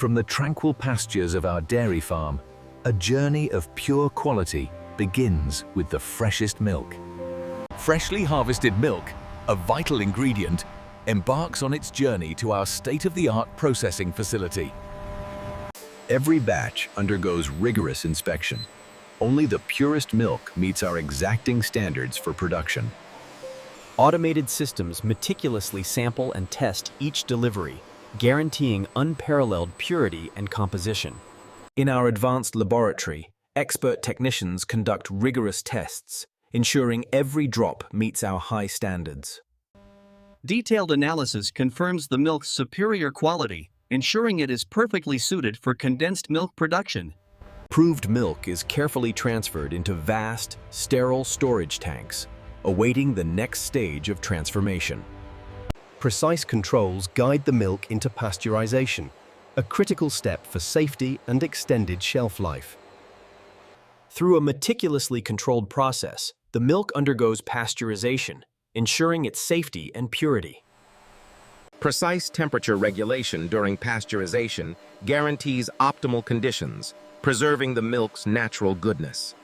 From the tranquil pastures of our dairy farm, a journey of pure quality begins with the freshest milk. Freshly harvested milk, a vital ingredient, embarks on its journey to our state-of-the-art processing facility. Every batch undergoes rigorous inspection. Only the purest milk meets our exacting standards for production. Automated systems meticulously sample and test each delivery, guaranteeing unparalleled purity and composition. In our advanced laboratory, expert technicians conduct rigorous tests, ensuring every drop meets our high standards. Detailed analysis confirms the milk's superior quality, ensuring it is perfectly suited for condensed milk production. Proved milk is carefully transferred into vast, sterile storage tanks, awaiting the next stage of transformation. Precise controls guide the milk into pasteurization, a critical step for safety and extended shelf life. Through a meticulously controlled process, the milk undergoes pasteurization, ensuring its safety and purity. Precise temperature regulation during pasteurization guarantees optimal conditions, preserving the milk's natural goodness.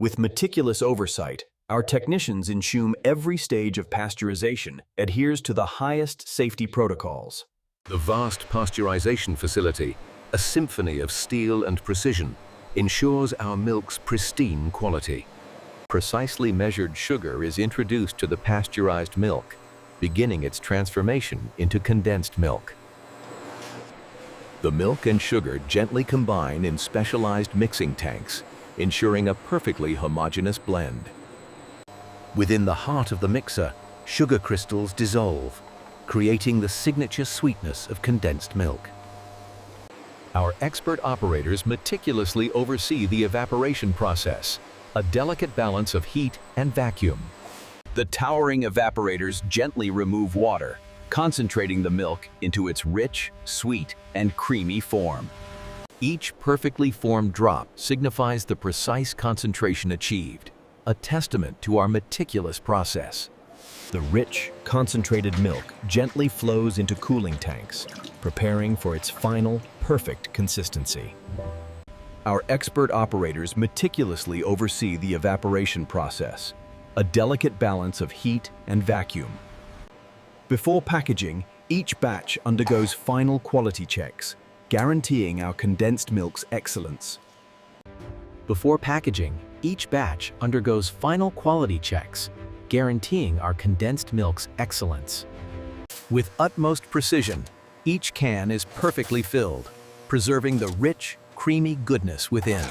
With meticulous oversight, our technicians ensure every stage of pasteurization adheres to the highest safety protocols. The vast pasteurization facility, a symphony of steel and precision, ensures our milk's pristine quality. Precisely measured sugar is introduced to the pasteurized milk, beginning its transformation into condensed milk. The milk and sugar gently combine in specialized mixing tanks, ensuring a perfectly homogeneous blend. Within the heart of the mixer, sugar crystals dissolve, creating the signature sweetness of condensed milk. Our expert operators meticulously oversee the evaporation process, a delicate balance of heat and vacuum. The towering evaporators gently remove water, concentrating the milk into its rich, sweet, and creamy form. Each perfectly formed drop signifies the precise concentration achieved, a testament to our meticulous process. The rich, concentrated milk gently flows into cooling tanks, preparing for its final, perfect consistency. Our expert operators meticulously oversee the evaporation process, a delicate balance of heat and vacuum. Before packaging, each batch undergoes final quality checks, guaranteeing our condensed milk's excellence. Before packaging, each batch undergoes final quality checks, guaranteeing our condensed milk's excellence. With utmost precision, each can is perfectly filled, preserving the rich, creamy goodness within.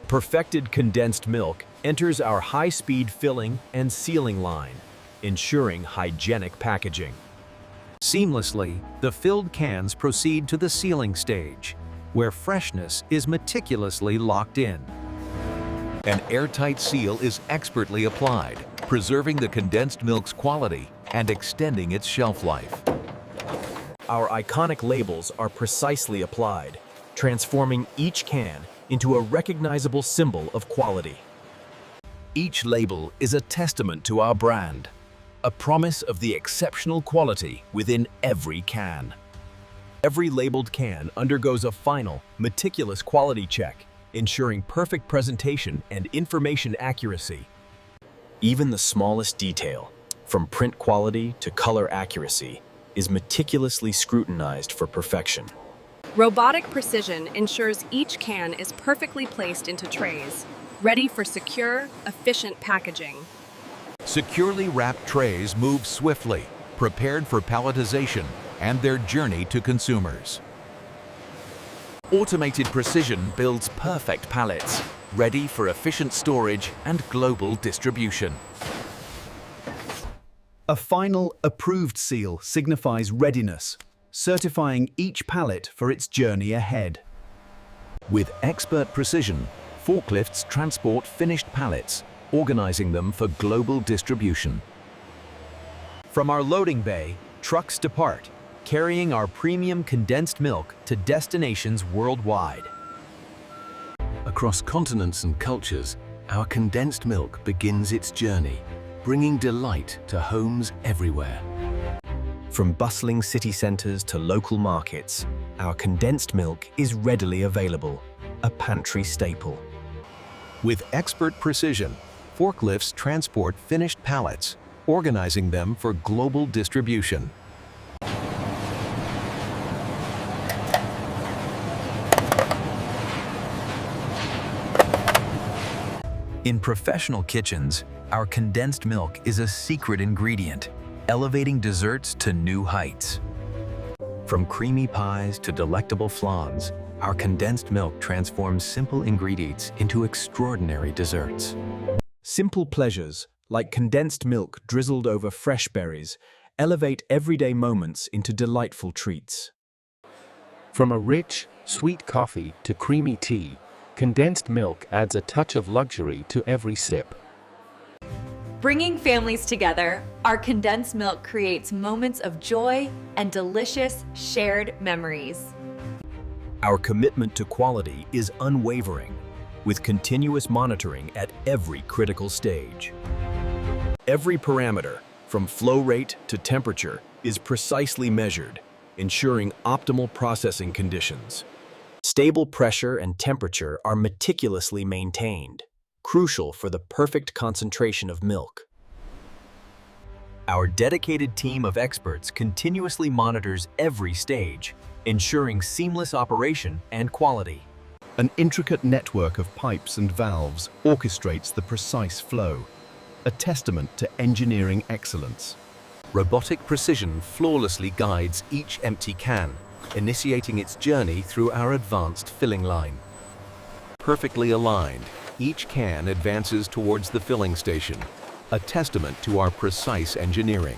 Perfected condensed milk enters our high-speed filling and sealing line, ensuring hygienic packaging. Seamlessly, the filled cans proceed to the sealing stage, where freshness is meticulously locked in. An airtight seal is expertly applied, preserving the condensed milk's quality and extending its shelf life. Our iconic labels are precisely applied, transforming each can into a recognizable symbol of quality. Each label is a testament to our brand, a promise of the exceptional quality within every can. Every labeled can undergoes a final, meticulous quality check, ensuring perfect presentation and information accuracy. Even the smallest detail, from print quality to color accuracy, is meticulously scrutinized for perfection. Robotic precision ensures each can is perfectly placed into trays, ready for secure, efficient packaging. Securely wrapped trays move swiftly, prepared for palletization and their journey to consumers. Automated precision builds perfect pallets, ready for efficient storage and global distribution. A final approved seal signifies readiness, certifying each pallet for its journey ahead. With expert precision, forklifts transport finished pallets, organizing them for global distribution. From our loading bay, trucks depart, carrying our premium condensed milk to destinations worldwide. Across continents and cultures, our condensed milk begins its journey, bringing delight to homes everywhere. From bustling city centers to local markets, our condensed milk is readily available, a pantry staple. With expert precision, forklifts transport finished pallets, organizing them for global distribution. In professional kitchens, our condensed milk is a secret ingredient, elevating desserts to new heights. From creamy pies to delectable flans, our condensed milk transforms simple ingredients into extraordinary desserts. Simple pleasures, like condensed milk drizzled over fresh berries, elevate everyday moments into delightful treats. From a rich, sweet coffee to creamy tea, condensed milk adds a touch of luxury to every sip. Bringing families together, our condensed milk creates moments of joy and delicious shared memories. Our commitment to quality is unwavering, with continuous monitoring at every critical stage. Every parameter, from flow rate to temperature, is precisely measured, ensuring optimal processing conditions. Stable pressure and temperature are meticulously maintained, crucial for the perfect concentration of milk. Our dedicated team of experts continuously monitors every stage, ensuring seamless operation and quality. An intricate network of pipes and valves orchestrates the precise flow, a testament to engineering excellence. Robotic precision flawlessly guides each empty can, initiating its journey through our advanced filling line. Perfectly aligned, each can advances towards the filling station, a testament to our precise engineering.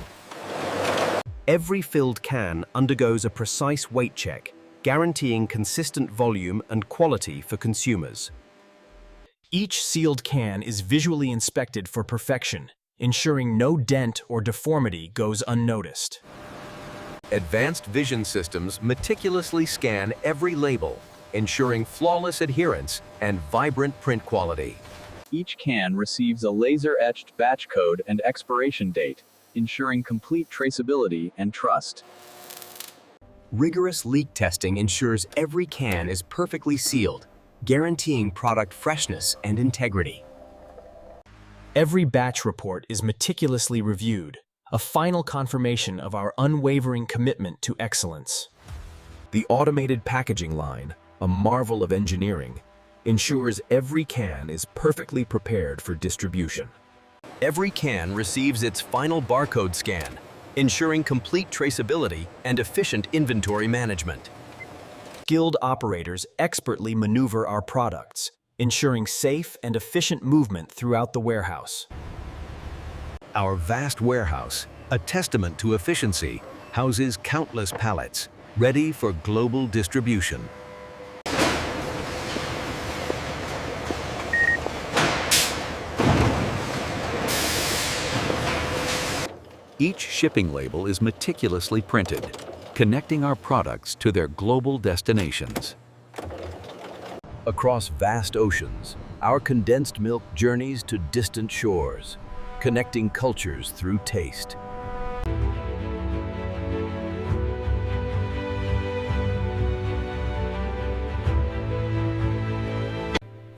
Every filled can undergoes a precise weight check, guaranteeing consistent volume and quality for consumers. Each sealed can is visually inspected for perfection, ensuring no dent or deformity goes unnoticed. Advanced vision systems meticulously scan every label, ensuring flawless adherence and vibrant print quality. Each can receives a laser-etched batch code and expiration date, ensuring complete traceability and trust. Rigorous leak testing ensures every can is perfectly sealed, guaranteeing product freshness and integrity. Every batch report is meticulously reviewed, a final confirmation of our unwavering commitment to excellence. The automated packaging line, a marvel of engineering, ensures every can is perfectly prepared for distribution. Every can receives its final barcode scan, ensuring complete traceability and efficient inventory management. Skilled operators expertly maneuver our products, ensuring safe and efficient movement throughout the warehouse. Our vast warehouse, a testament to efficiency, houses countless pallets, ready for global distribution. Each shipping label is meticulously printed, connecting our products to their global destinations. Across vast oceans, our condensed milk journeys to distant shores, connecting cultures through taste.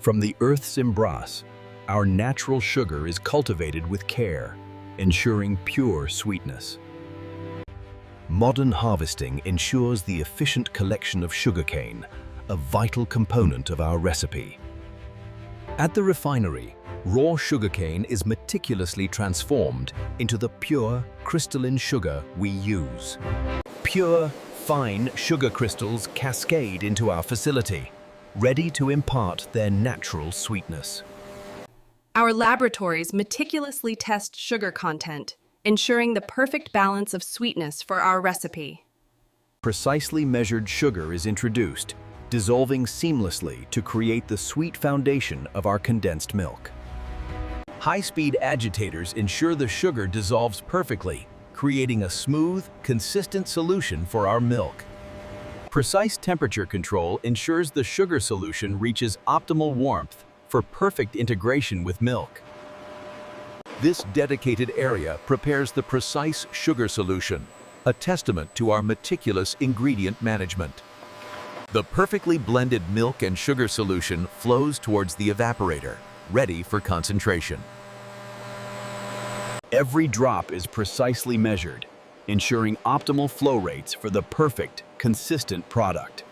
From the Earth's embrace, our natural sugar is cultivated with care, ensuring pure sweetness. Modern harvesting ensures the efficient collection of sugarcane, a vital component of our recipe. At the refinery, raw sugarcane is meticulously transformed into the pure, crystalline sugar we use. Pure, fine sugar crystals cascade into our facility, ready to impart their natural sweetness. Our laboratories meticulously test sugar content, ensuring the perfect balance of sweetness for our recipe. Precisely measured sugar is introduced, dissolving seamlessly to create the sweet foundation of our condensed milk. High-speed agitators ensure the sugar dissolves perfectly, creating a smooth, consistent solution for our milk. Precise temperature control ensures the sugar solution reaches optimal warmth for perfect integration with milk. This dedicated area prepares the precise sugar solution, a testament to our meticulous ingredient management. The perfectly blended milk and sugar solution flows towards the evaporator, ready for concentration. Every drop is precisely measured, ensuring optimal flow rates for the perfect, consistent product.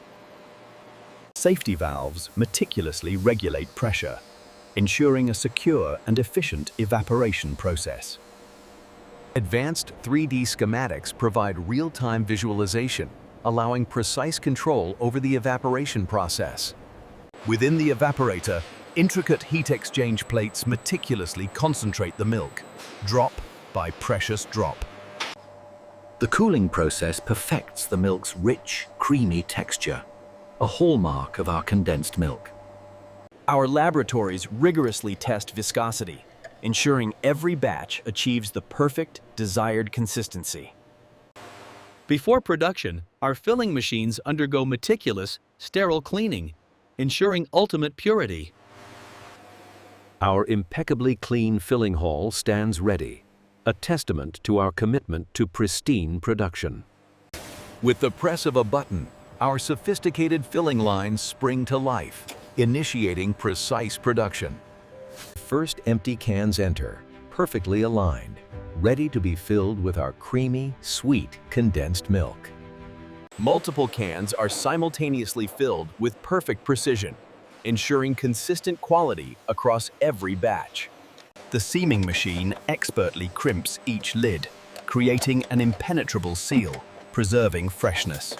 Safety valves meticulously regulate pressure, ensuring a secure and efficient evaporation process. Advanced 3D schematics provide real-time visualization, allowing precise control over the evaporation process. Within the evaporator, intricate heat exchange plates meticulously concentrate the milk, drop by precious drop. The cooling process perfects the milk's rich, creamy texture, a hallmark of our condensed milk. Our laboratories rigorously test viscosity, ensuring every batch achieves the perfect, desired consistency. Before production, our filling machines undergo meticulous, sterile cleaning, ensuring ultimate purity. Our impeccably clean filling hall stands ready, a testament to our commitment to pristine production. With the press of a button, our sophisticated filling lines spring to life, initiating precise production. First empty cans enter, perfectly aligned, ready to be filled with our creamy, sweet condensed milk. Multiple cans are simultaneously filled with perfect precision, ensuring consistent quality across every batch. The seaming machine expertly crimps each lid, creating an impenetrable seal, preserving freshness.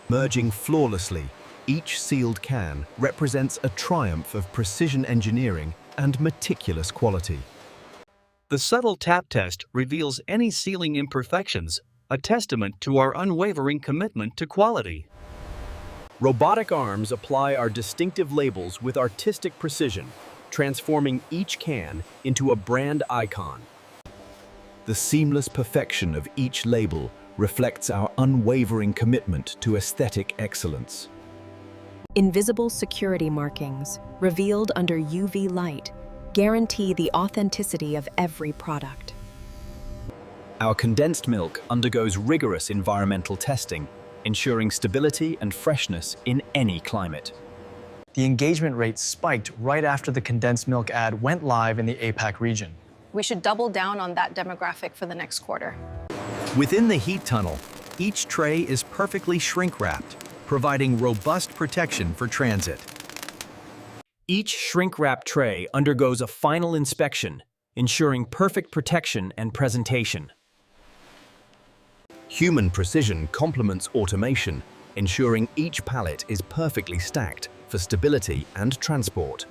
Merging flawlessly, each sealed can represents a triumph of precision engineering and meticulous quality. The subtle tap test reveals any sealing imperfections, a testament to our unwavering commitment to quality. Robotic arms apply our distinctive labels with artistic precision, transforming each can into a brand icon. The seamless perfection of each label reflects our unwavering commitment to aesthetic excellence. Invisible security markings, revealed under UV light, guarantee the authenticity of every product. Our condensed milk undergoes rigorous environmental testing, ensuring stability and freshness in any climate. The engagement rate spiked right after the condensed milk ad went live in the APAC region. We should double down on that demographic for the next quarter. Within the heat tunnel, each tray is perfectly shrink-wrapped, providing robust protection for transit. Each shrink-wrap tray undergoes a final inspection, ensuring perfect protection and presentation. Human precision complements automation, ensuring each pallet is perfectly stacked for stability and transport.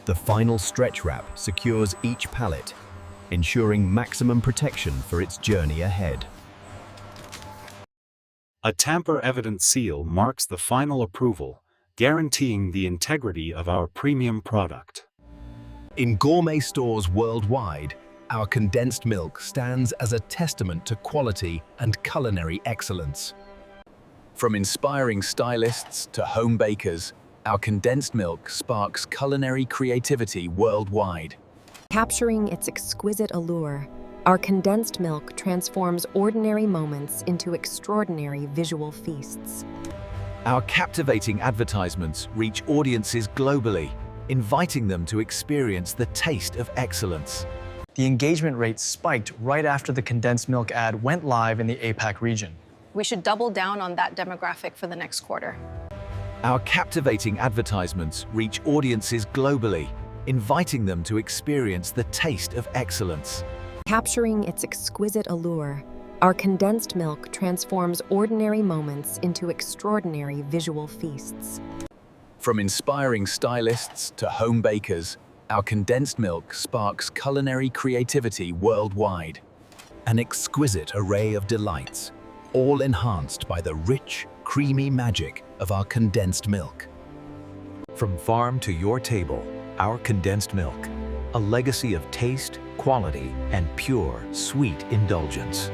The final stretch wrap secures each pallet, ensuring maximum protection for its journey ahead. A tamper-evident seal marks the final approval, guaranteeing the integrity of our premium product. In gourmet stores worldwide, our condensed milk stands as a testament to quality and culinary excellence. From inspiring stylists to home bakers, our condensed milk sparks culinary creativity worldwide. Capturing its exquisite allure, our condensed milk transforms ordinary moments into extraordinary visual feasts. Our captivating advertisements reach audiences globally, inviting them to experience the taste of excellence. The engagement rate spiked right after the condensed milk ad went live in the APAC region. We should double down on that demographic for the next quarter. Our captivating advertisements reach audiences globally, inviting them to experience the taste of excellence. Capturing its exquisite allure, our condensed milk transforms ordinary moments into extraordinary visual feasts. From inspiring stylists to home bakers, our condensed milk sparks culinary creativity worldwide. An exquisite array of delights, all enhanced by the rich, creamy magic of our condensed milk. From farm to your table, our condensed milk, a legacy of taste, quality, and pure, sweet indulgence.